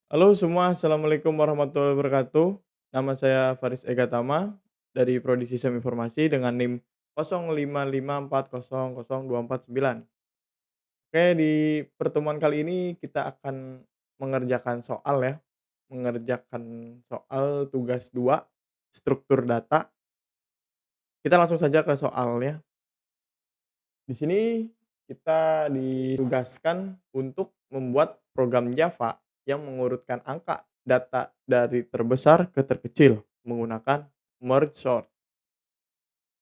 Halo semua, assalamualaikum warahmatullahi wabarakatuh. Nama saya Faris Ega Tama dari Prodi Sistem Informasi dengan NIM 0554000249. Oke, di pertemuan kali ini kita akan mengerjakan soal ya, mengerjakan soal tugas 2 struktur data. Kita langsung saja ke soalnya. Di sini kita ditugaskan untuk membuat program Java yang mengurutkan angka data dari terbesar ke terkecil menggunakan merge sort.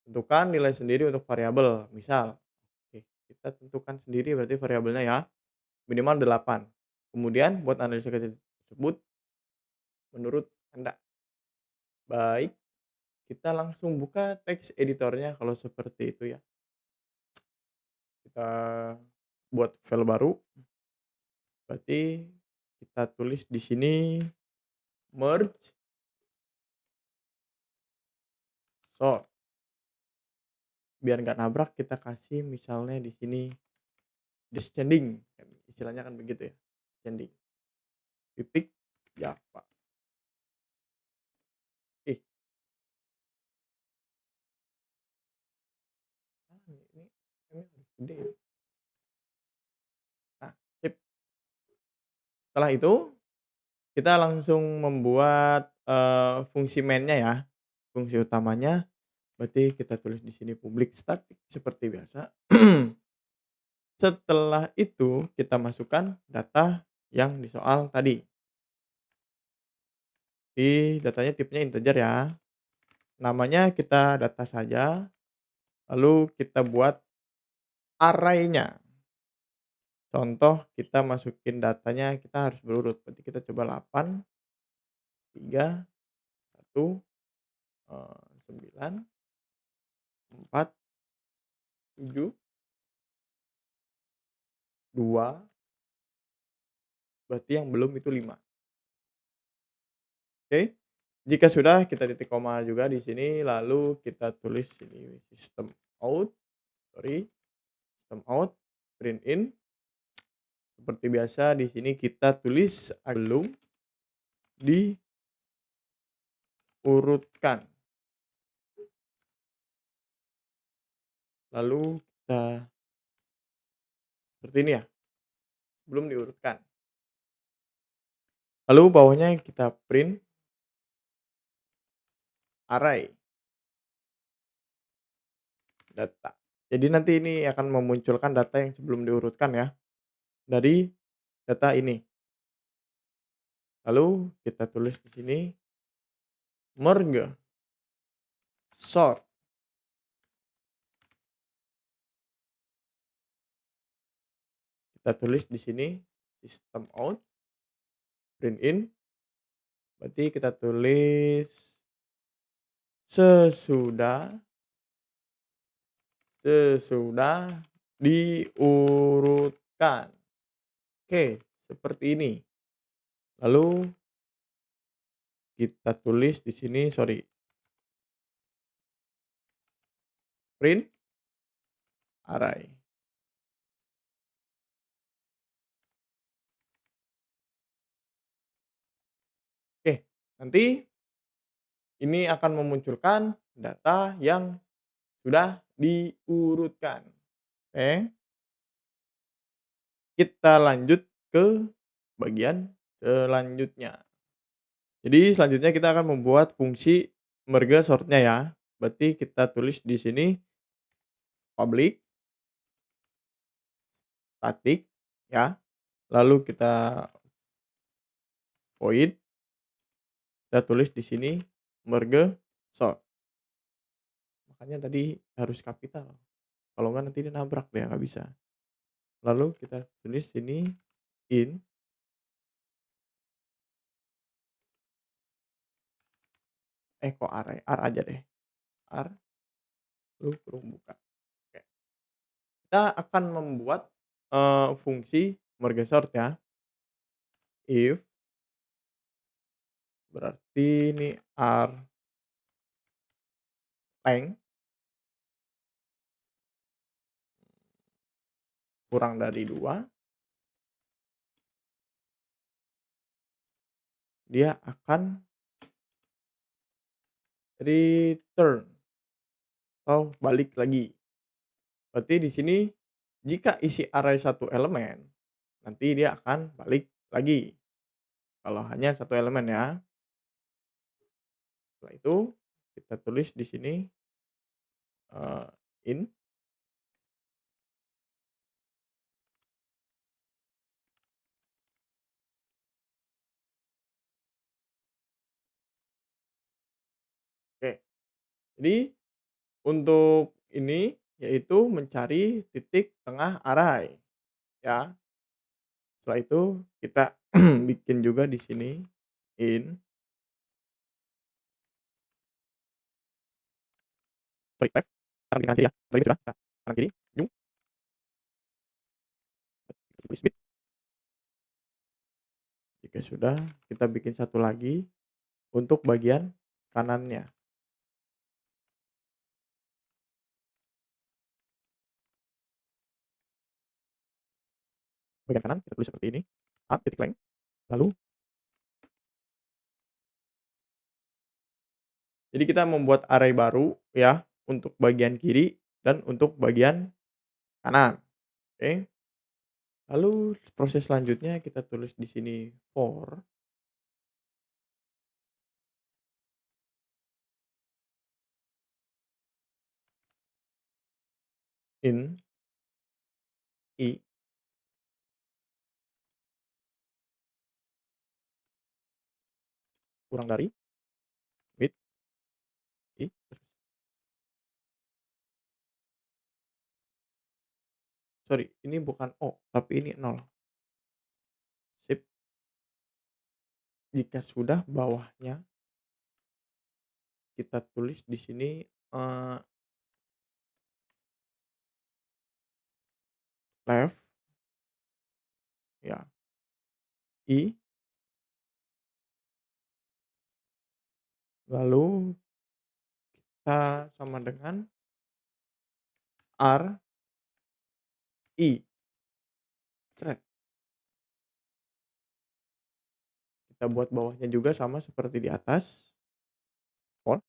Tentukan nilai sendiri untuk variabel. Misal, oke, kita tentukan sendiri berarti variabelnya ya, minimal 8. Kemudian buat analisa tersebut menurut Anda. Baik, kita langsung buka teks editornya kalau seperti itu ya. Kita buat file baru. Berarti kita tulis di sini merge sort. Biar nggak nabrak kita kasih misalnya di sini descending, kan istilahnya kan begitu ya, descending, titik Java. Ih, ini harus gede ya. Nah, sip. Setelah itu kita langsung membuat, fungsi main-nya ya, fungsi utamanya berarti kita tulis di sini public static seperti biasa. Setelah itu kita masukkan data yang di soal tadi. Datanya tipenya integer ya. Namanya kita data saja, lalu kita buat array-nya. Contoh kita masukin datanya kita harus berurut, berarti kita coba 8, 3, 1, 9, 4, 7, 2, berarti yang belum itu 5. Oke. Jika sudah kita titik koma juga di sini, lalu kita tulis ini out, sorry, system out, print in. Seperti biasa di sini kita tulis belum diurutkan. Lalu kita seperti ini ya, belum diurutkan. Lalu bawahnya kita print array data. Jadi nanti ini akan memunculkan data yang sebelum diurutkan ya, dari data ini. Lalu kita tulis di sini merge sort. Kita tulis di sini system out, print in, berarti kita tulis sesudah sesudah diurutkan. Oke, seperti ini. Lalu kita tulis di sini, sorry, print array. Oke, nanti ini akan memunculkan data yang sudah diurutkan. Oke, kita lanjut ke bagian selanjutnya. Jadi selanjutnya kita akan membuat fungsi merge sortnya ya. Berarti kita tulis di sini public static ya. Lalu kita void, kita tulis di sini merge sort. Makanya tadi harus kapital. Kalau nggak nanti dia nabrak deh, nggak bisa. Lalu kita tulis sini in, kok array, R aja deh, R, lalu kurung buka. Oke. Kita akan membuat, fungsi merge sort ya. If berarti ini R length kurang dari 2, dia akan return atau balik lagi. Berarti di sini jika isi array satu elemen, nanti dia akan balik lagi. Kalau hanya satu elemen ya. Setelah itu kita tulis di sini int. Oke. Jadi untuk ini yaitu mencari titik tengah array ya. Setelah itu kita bikin juga di sini int sorry left kanan kiri ya. Tadi sudah kanan kiri new tulis mid. Jika sudah kita bikin satu lagi untuk bagian kanannya. Bagian kanan kita tulis seperti ini, add titik length, lalu jadi kita membuat array baru ya untuk bagian kiri dan untuk bagian kanan. Oke. Lalu proses selanjutnya kita tulis di sini for in i kurang dari with i. Sorry, ini bukan O, tapi ini 0. Sip. Jika sudah bawahnya kita tulis di sini left ya i lalu kita sama dengan r i. Cret. Kita buat bawahnya juga sama seperti di atas. For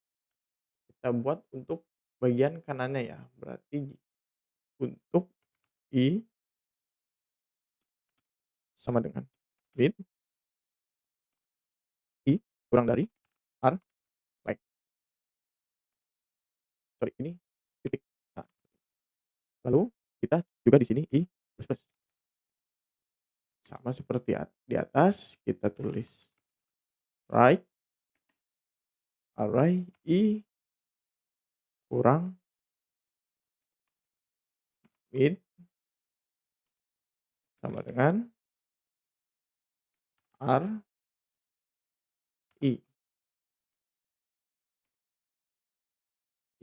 kita buat untuk bagian kanannya ya. Berarti untuk i sama dengan with i kurang dari r like. Sorry ini titik. Nah, lalu kita juga di sini i plus plus. Sama seperti di atas kita tulis right array i kurang with sama dengan r i.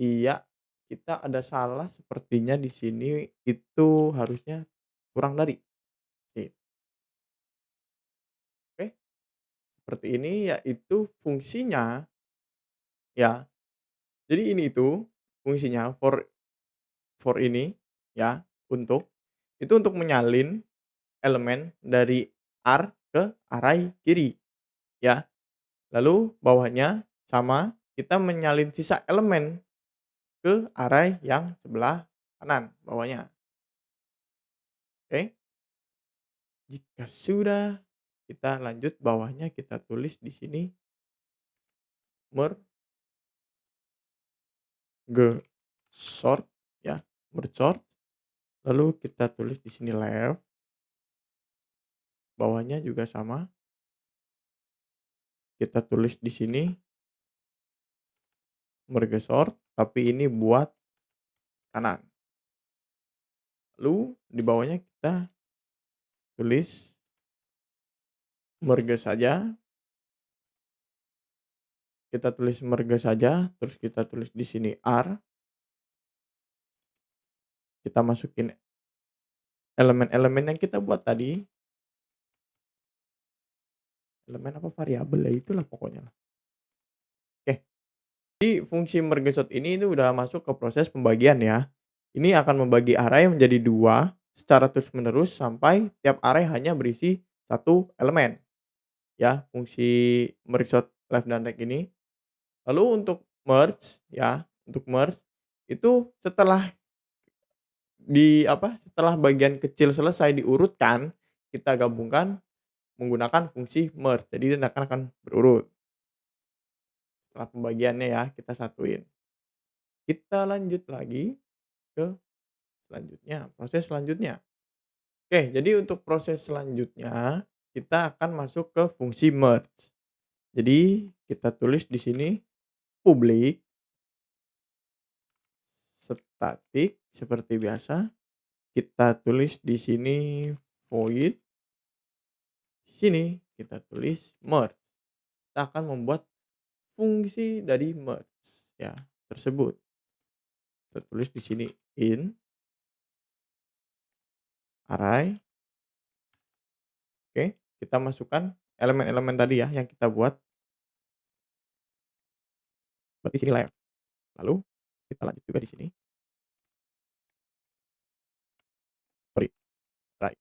Iya, kita ada salah sepertinya di sini itu harusnya kurang dari. Oke, oke, seperti ini yaitu fungsinya ya. Jadi ini itu fungsinya for ini ya untuk itu untuk menyalin elemen dari R ke array kiri ya. Lalu bawahnya sama kita menyalin sisa elemen ke array yang sebelah kanan bawahnya. Oke. Jika sudah, kita lanjut bawahnya kita tulis di sini merge sort ya, merge sort. Lalu kita tulis di sini left. Bawahnya juga sama. Kita tulis di sini merge sort, tapi ini buat kanan. Lalu di bawahnya kita tulis merge saja. Kita tulis merge saja, terus kita tulis di sini R. Kita masukin elemen-elemen yang kita buat tadi. Elemen apa variabel ya itulah pokoknya lah. Oke. Jadi fungsi merge sort ini udah masuk ke proses pembagian ya. Ini akan membagi array menjadi 2 secara terus-menerus sampai tiap array hanya berisi satu elemen. ya, fungsi merge left dan right ini. Lalu untuk merge ya, untuk merge itu setelah bagian kecil selesai diurutkan, kita gabungkan menggunakan fungsi merge. Jadi dia akan berurut. Setelah pembagiannya ya, kita satuin. Kita lanjut lagi ke selanjutnya, proses selanjutnya. Oke, jadi untuk proses selanjutnya, kita akan masuk ke fungsi merge. Jadi kita tulis di sini public static seperti biasa. Kita tulis di sini void. Di sini kita tulis merge. Kita akan membuat fungsi dari merge ya tersebut. Kita tulis di sini in array. Oke, kita masukkan elemen-elemen tadi ya yang kita buat. Berarti sini left. Lalu kita lanjut juga di sini. Sorry, right.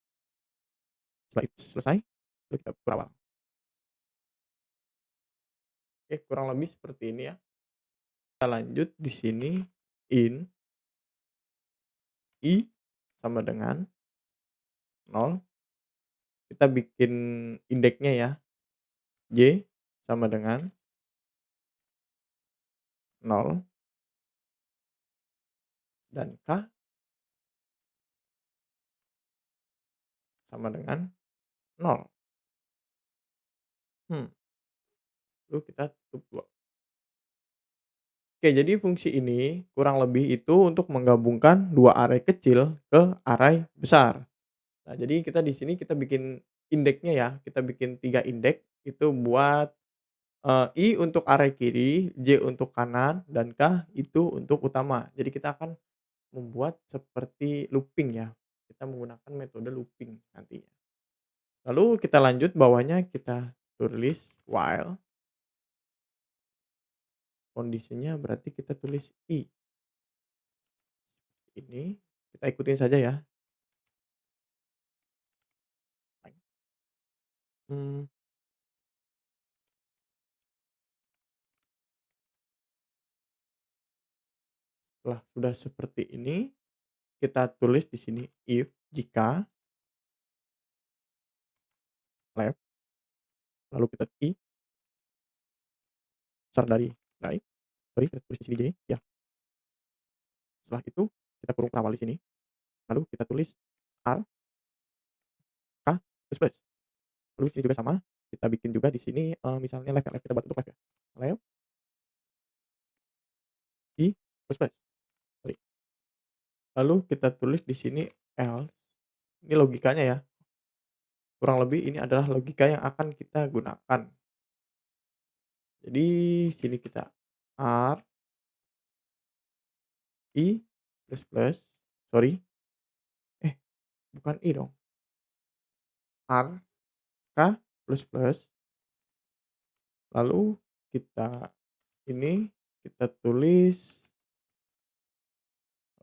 Setelah itu selesai, lalu kita berawal. Oke, kurang lebih seperti ini ya. Kita lanjut di sini in i sama dengan 0. Kita bikin indeksnya ya. Y sama dengan 0 dan K sama dengan 0. Lalu kita tutup 2. Oke, jadi fungsi ini kurang lebih itu untuk menggabungkan 2 array kecil ke array besar. Nah, jadi kita di sini kita bikin indeksnya ya, kita bikin 3 indeks itu buat, I untuk array kiri, J untuk kanan, dan K itu untuk utama. Jadi kita akan membuat seperti looping ya, kita menggunakan metode looping nantinya. Lalu kita lanjut bawahnya kita tulis while, kondisinya berarti kita tulis I. Ini kita ikutin saja ya. Mmm, Setelah sudah seperti ini, kita tulis di sini if jika left, lalu kita besar dari right, sorry kita tulis di sini J ya. Setelah itu kita kurung pengawal di sini, lalu kita tulis R, K, plus plus. Lalu di sini juga sama, kita bikin juga di sini, misalnya left ya, left kita buat untuk left ya. Left, I, plus plus, sorry. Lalu kita tulis di sini else, ini logikanya ya, kurang lebih ini adalah logika yang akan kita gunakan. Jadi sini kita R, I, plus plus, sorry, eh bukan I dong, R, K, plus plus, lalu kita ini kita tulis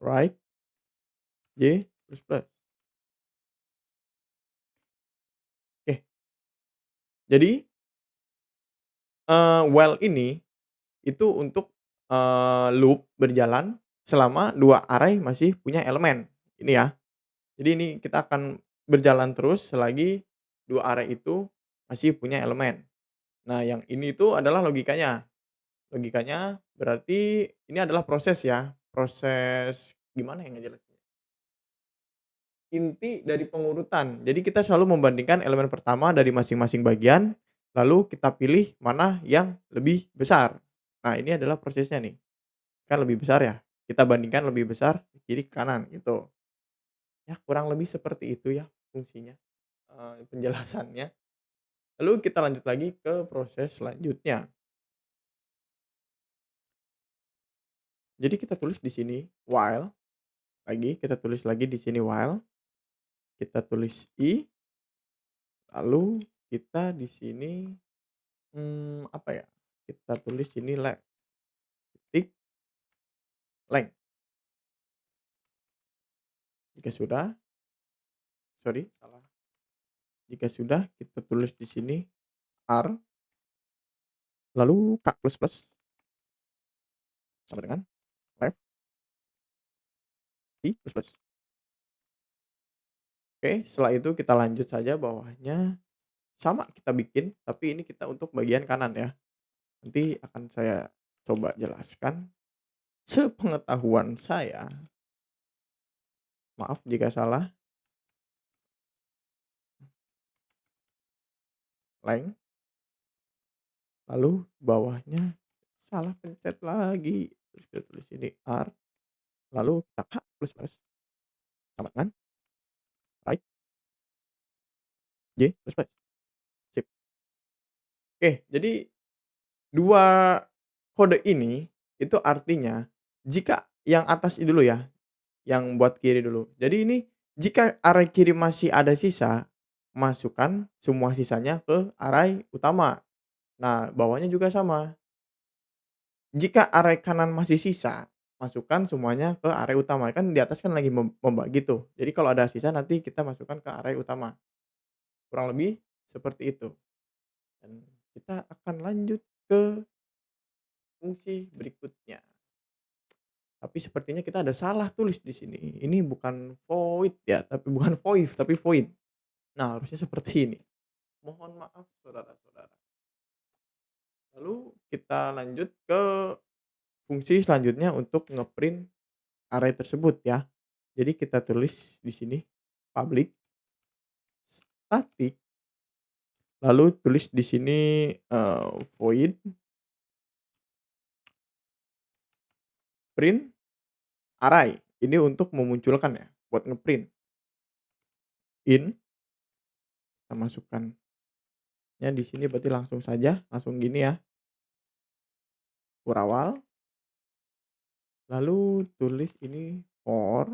right, J, plus plus. Oke, jadi, while ini itu untuk, loop berjalan selama 2 array masih punya elemen, ini ya. Jadi ini kita akan berjalan terus selagi 2 array itu masih punya elemen. Nah, yang ini itu adalah logikanya. Logikanya berarti ini adalah proses ya, proses gimana ya ngejelasinnya, inti dari pengurutan. Jadi kita selalu membandingkan elemen pertama dari masing-masing bagian, lalu kita pilih mana yang lebih besar. Nah, ini adalah prosesnya nih, kan lebih besar ya, kita bandingkan lebih besar kiri ke kanan gitu. Ya kurang lebih seperti itu ya fungsinya, penjelasannya. Lalu kita lanjut lagi ke proses selanjutnya. Jadi kita tulis di sini while, lagi kita tulis lagi di sini while, kita tulis i, lalu kita di sini, apa ya, kita tulis ini titik length. Jika sudah, sorry salah. Jika sudah kita tulis di sini R, lalu K plus plus sama dengan left I plus plus. Oke, setelah itu kita lanjut saja bawahnya sama kita bikin, tapi ini kita untuk bagian kanan ya. Nanti akan saya coba jelaskan. Sepengetahuan saya, maaf jika salah, length, lalu bawahnya salah pencet lagi. Terus kita tulis ini R, lalu kita K plus plus sama dengan right J plus plus. Sip. Oke, jadi 2 kode ini itu artinya jika yang atas ini dulu ya, yang buat kiri dulu. Jadi ini jika array kiri masih ada sisa, masukkan semua sisanya ke array utama. Nah, bawahnya juga sama. Jika array kanan masih sisa, masukkan semuanya ke array utama. Kan di atas kan lagi membagi tuh. Jadi kalau ada sisa nanti kita masukkan ke array utama. Kurang lebih seperti itu. Dan kita akan lanjut ke fungsi berikutnya. Tapi sepertinya kita ada salah tulis di sini. Ini bukan void ya, tapi bukan void, tapi void. Nah, harusnya seperti ini. Mohon maaf saudara-saudara. Lalu kita lanjut ke fungsi selanjutnya untuk ngeprint array tersebut ya. Jadi kita tulis di sini public static, lalu tulis di sini void print array. Ini untuk memunculkan ya, buat ngeprint. In, kita masukkannya di sini berarti langsung saja, langsung gini ya. Kurawal. Lalu tulis ini for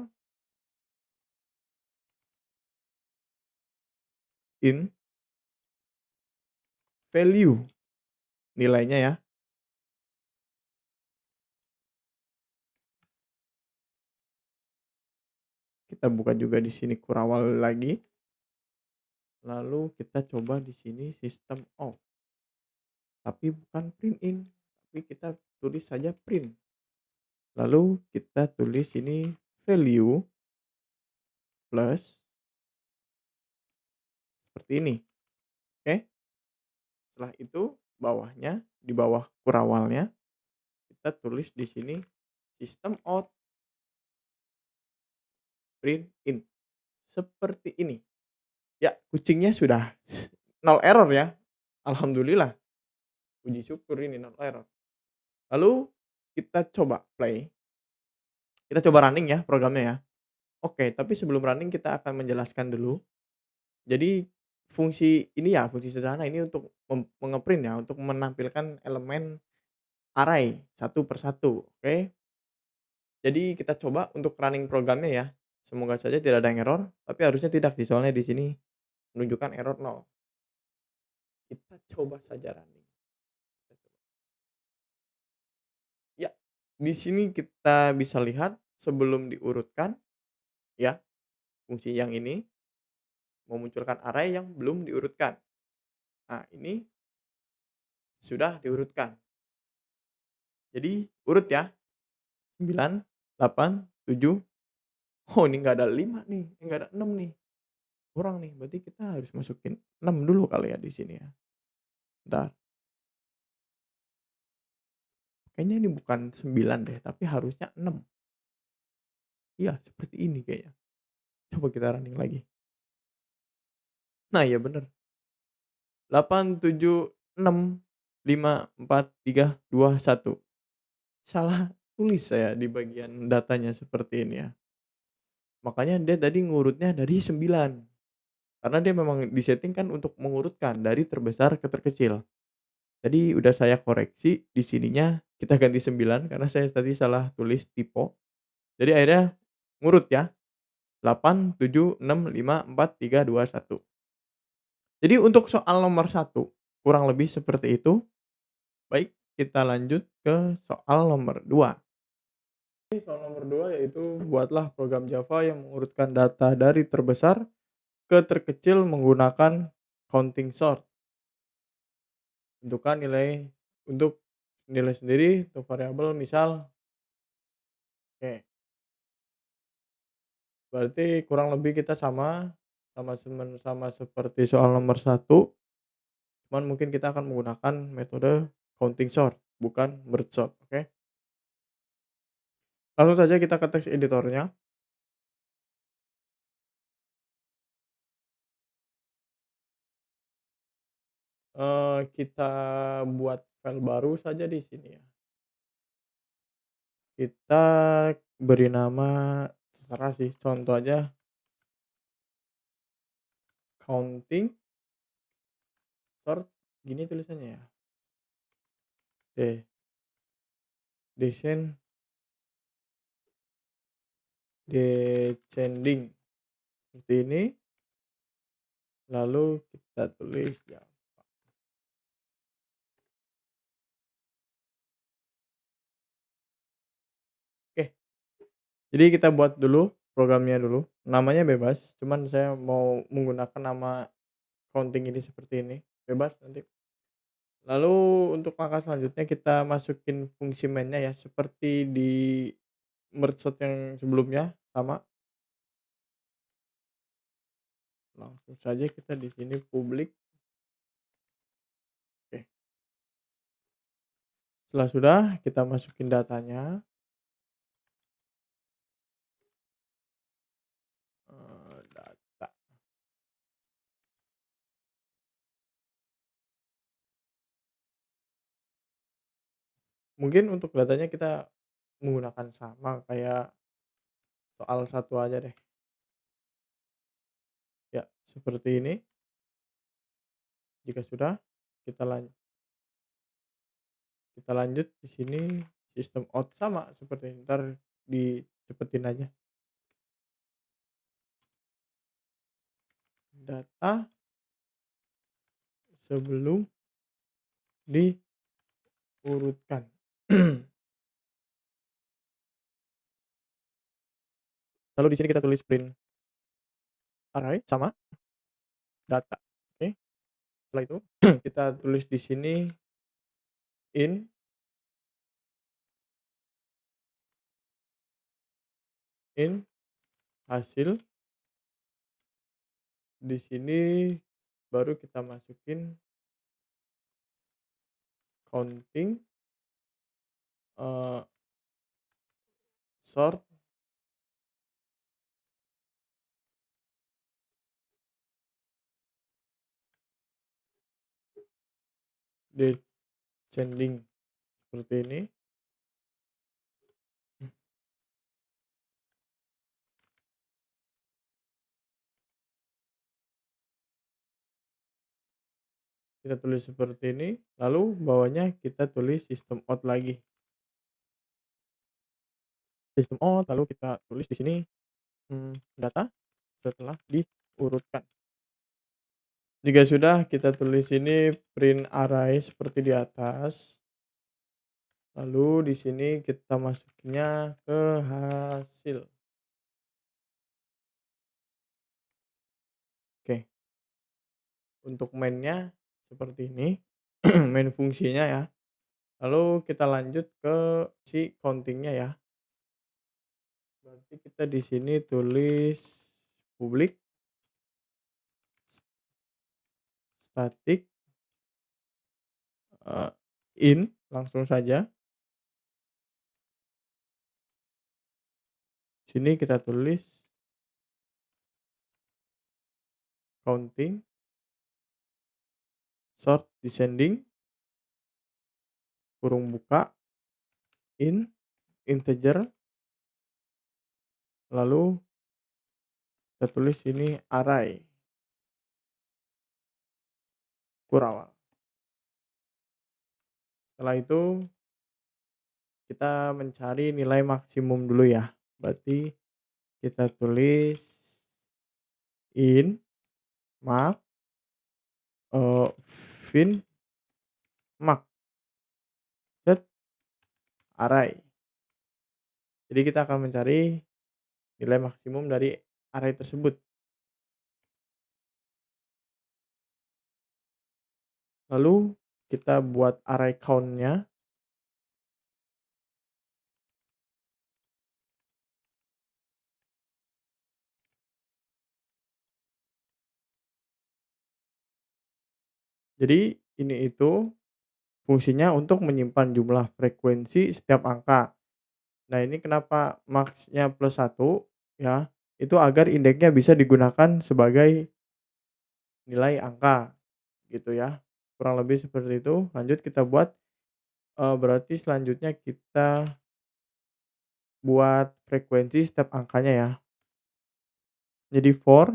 in value nilainya ya. Kita buka juga di sini kurawal lagi. Lalu kita coba di sini system out. Tapi bukan print in, tapi kita tulis saja print. Lalu kita tulis ini value plus seperti ini. Oke. Setelah itu bawahnya, di bawah kurawalnya kita tulis di sini system out print in. Seperti ini. Ya, kucingnya sudah nol error ya. Alhamdulillah. Puji syukur ini nol error. Lalu kita coba play. Kita coba running ya programnya ya. Oke, tapi sebelum running kita akan menjelaskan dulu. Jadi fungsi ini ya, fungsi sederhana ini untuk mengeprint ya, untuk menampilkan elemen array satu per satu, oke. Jadi kita coba untuk running programnya ya. Semoga saja tidak ada yang error, tapi harusnya tidak sih soalnya di sini menunjukkan error 0. Kita coba saja running. Ya, di sini kita bisa lihat sebelum diurutkan ya, fungsi yang ini memunculkan array yang belum diurutkan. Nah, ini sudah diurutkan. Jadi urut ya. 9, 8, 7. Oh, ini nggak ada 5 nih, nggak ada 6 nih. Kurang nih, berarti kita harus masukin 6 dulu kali ya di sini ya. Bentar. Kayaknya ini bukan 9 deh, tapi harusnya 6. Iya, seperti ini kayaknya. Coba kita running lagi. Nah, iya bener. 8, 7, 6, 5, 4, 3, 2, 1. Salah tulis saya di bagian datanya seperti ini ya. Makanya dia tadi ngurutnya dari 9. Karena dia memang disetting kan untuk mengurutkan dari terbesar ke terkecil. Tadi udah saya koreksi di sininya kita ganti 9 karena saya tadi salah tulis typo. Jadi akhirnya ngurut ya. 8, 7, 6, 5, 4, 3, 2, 1. Jadi untuk soal nomor 1 kurang lebih seperti itu. Baik, kita lanjut ke soal nomor 2. Soal nomor 2 yaitu buatlah program Java yang mengurutkan data dari terbesar ke terkecil menggunakan counting sort. tentukan nilai untuk nilai sendiri untuk variabel misal oke, berarti kurang lebih kita sama, sama seperti soal nomor satu, cuman mungkin kita akan menggunakan metode counting sort, bukan merge sort, oke. Langsung saja kita ke teks editornya, kita buat file baru saja di sini ya. Kita beri nama terserah sih, contoh aja counting sort gini tulisannya ya, de descend descending seperti ini, lalu kita tulis ya. Oke, jadi kita buat dulu programnya dulu, namanya bebas, cuman saya mau menggunakan nama counting ini seperti ini, bebas nanti. Lalu untuk langkah selanjutnya kita masukin fungsi main-nya ya, seperti di merge sort yang sebelumnya, sama. Langsung saja kita di sini publik. Oke, setelah sudah kita masukin datanya, data. Mungkin untuk datanya kita menggunakan sama kayak soal satu aja deh. Ya, seperti ini. Jika sudah, kita lan kita lanjut di sini sistem out sama seperti ini, entar dicepetin aja. Data sebelum diurutkan. Lalu di sini kita tulis print array sama data. Oke, setelah itu kita tulis di sini in in hasil. Di sini baru kita masukin counting, eee, sort, descending seperti ini. Kita tulis seperti ini, lalu bawahnya kita tulis system out lagi. System out, lalu kita tulis di sini, data setelah diurutkan. Jika sudah, kita tulis ini print array seperti di atas. Lalu di sini kita masukinnya ke hasil. Oke, untuk main-nya seperti ini, main fungsinya ya. Lalu kita lanjut ke si counting-nya ya. Berarti kita di sini tulis public static, in langsung saja. Sini kita tulis counting sort descending kurung buka in integer, lalu kita tulis ini array kurawal. Setelah itu kita mencari nilai maksimum dulu ya. Berarti kita tulis in max, fin max set array. Jadi kita akan mencari nilai maksimum dari array tersebut. Lalu kita buat array count-nya. Jadi ini itu fungsinya untuk menyimpan jumlah frekuensi setiap angka. Nah, ini kenapa max-nya +1 ya, itu agar indeksnya bisa digunakan sebagai nilai angka gitu ya. Kurang lebih seperti itu. Lanjut kita buat, berarti selanjutnya kita buat frekuensi setiap angkanya ya. Jadi for,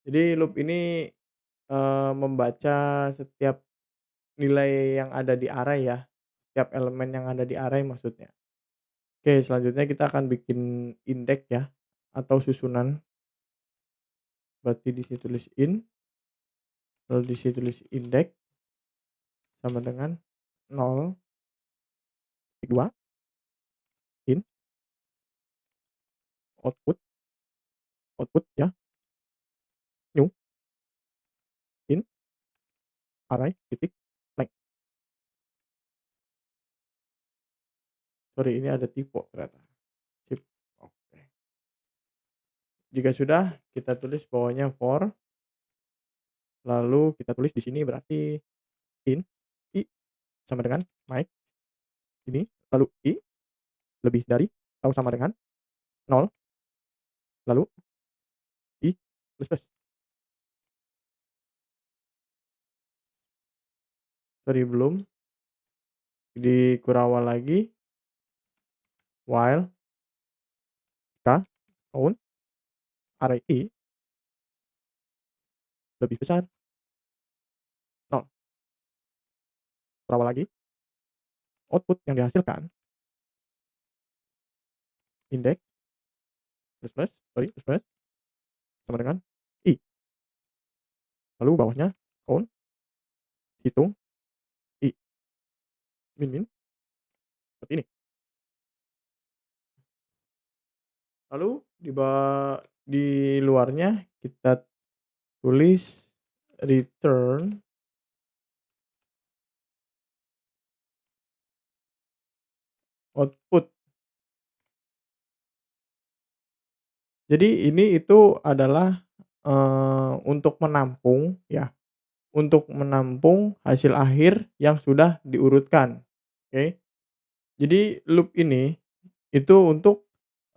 jadi loop ini, membaca setiap nilai yang ada di array ya, setiap elemen yang ada di array maksudnya. Oke, selanjutnya kita akan bikin indeks ya, atau susunan. Berarti di sini tulis in, lalu di sini tulis indeks sama dengan 0, 2, in, output, output ya, new, in, array, titik, length. Sorry, ini ada typo ternyata. Sip, oke. Jika sudah, kita tulis bawahnya for, lalu kita tulis di sini berarti in, i sama dengan max ini, lalu i lebih dari atau sama dengan 0, lalu i plus plus. Sorry belum, di kurawal lagi, while jika count array i lebih besar 0, kurawal lagi, output yang dihasilkan indeks plus plus, sorry plus plus sama dengan i, lalu bawahnya count, hitung i, min min seperti ini. Lalu di luarnya kita tulis return output. Jadi ini itu adalah, untuk menampung ya, untuk menampung hasil akhir yang sudah diurutkan, oke. Jadi loop ini itu untuk,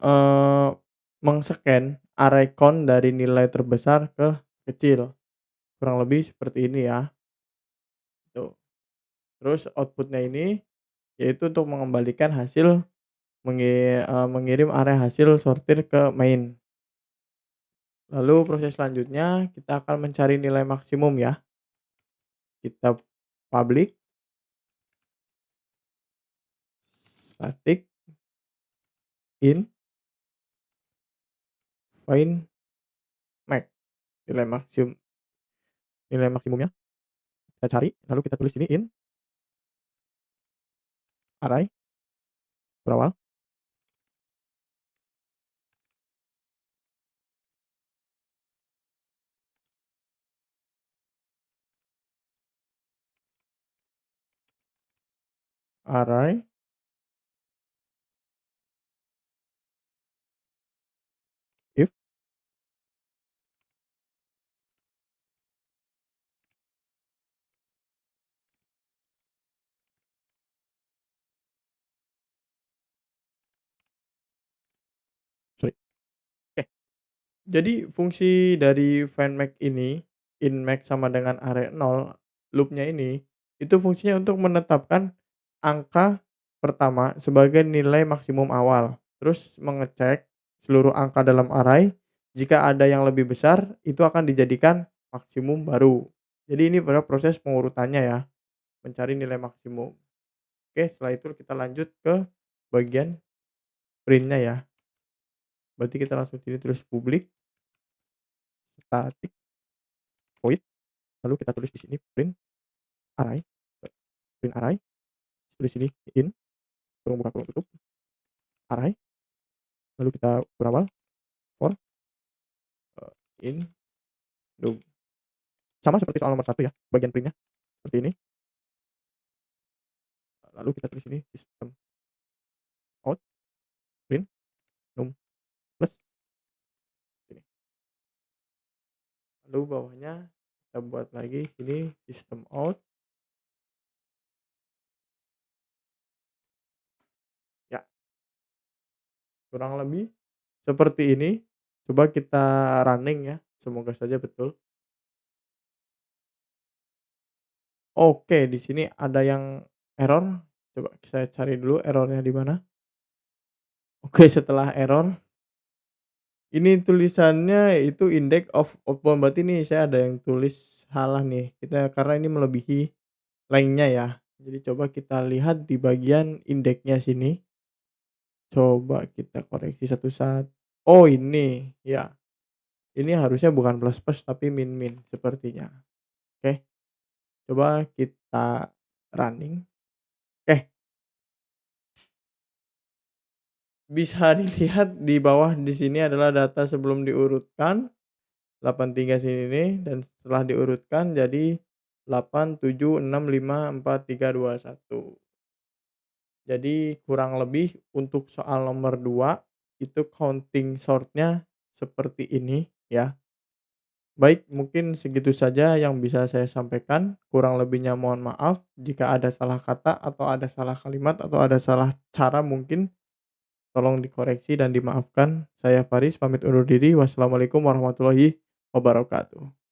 eee, meng-scan array count dari nilai terbesar ke kecil, kurang lebih seperti ini ya, tuh. Terus output-nya ini yaitu untuk mengembalikan hasil mengirim array hasil sortir ke main. Lalu proses selanjutnya kita akan mencari nilai maksimum ya. Kita public static in find max, nilai nilai maksimumnya kita cari, lalu kita tulis ini in array berawal array if sorry, oke. Jadi fungsi dari find max ini, in max sama dengan array 0, loop-nya ini, itu fungsinya untuk menetapkan angka pertama sebagai nilai maksimum awal, terus mengecek seluruh angka dalam array, jika ada yang lebih besar itu akan dijadikan maksimum baru. Jadi ini pada proses pengurutannya ya, mencari nilai maksimum. Oke, setelah itu kita lanjut ke bagian print-nya ya. Berarti kita langsung sini tulis public static void, lalu kita tulis di sini print array, print array, terus di sini in, kurung buka kurung tutup, array, lalu kita berawal for, in, do. Sama seperti soal nomor 1 ya, bagian print-nya seperti ini, lalu kita tulis ini system out print num plus ini. Lalu bawahnya kita buat lagi ini system out. Ya, kurang lebih seperti ini. Coba kita running ya, semoga saja betul. Oke, di sini ada yang error, coba saya cari dulu errornya di mana. Oke, setelah error, ini tulisannya itu index of phone, berarti nih saya ada yang tulis salah nih, kita karena ini melebihi length-nya ya. Jadi coba kita lihat di bagian indeksnya sini, coba kita koreksi satu-satu. Oh ini, ya, ini harusnya bukan plus plus tapi min min sepertinya. Oke, coba kita running. Oke, bisa dilihat di bawah di sini adalah data sebelum diurutkan, 83 sini dan setelah diurutkan jadi 87654321. Jadi kurang lebih untuk soal nomor 2 itu counting sort-nya seperti ini ya. Baik, mungkin segitu saja yang bisa saya sampaikan, kurang lebihnya mohon maaf jika ada salah kata atau ada salah kalimat atau ada salah cara mungkin tolong dikoreksi dan dimaafkan. Saya Faris pamit undur diri. Wassalamualaikum warahmatullahi wabarakatuh.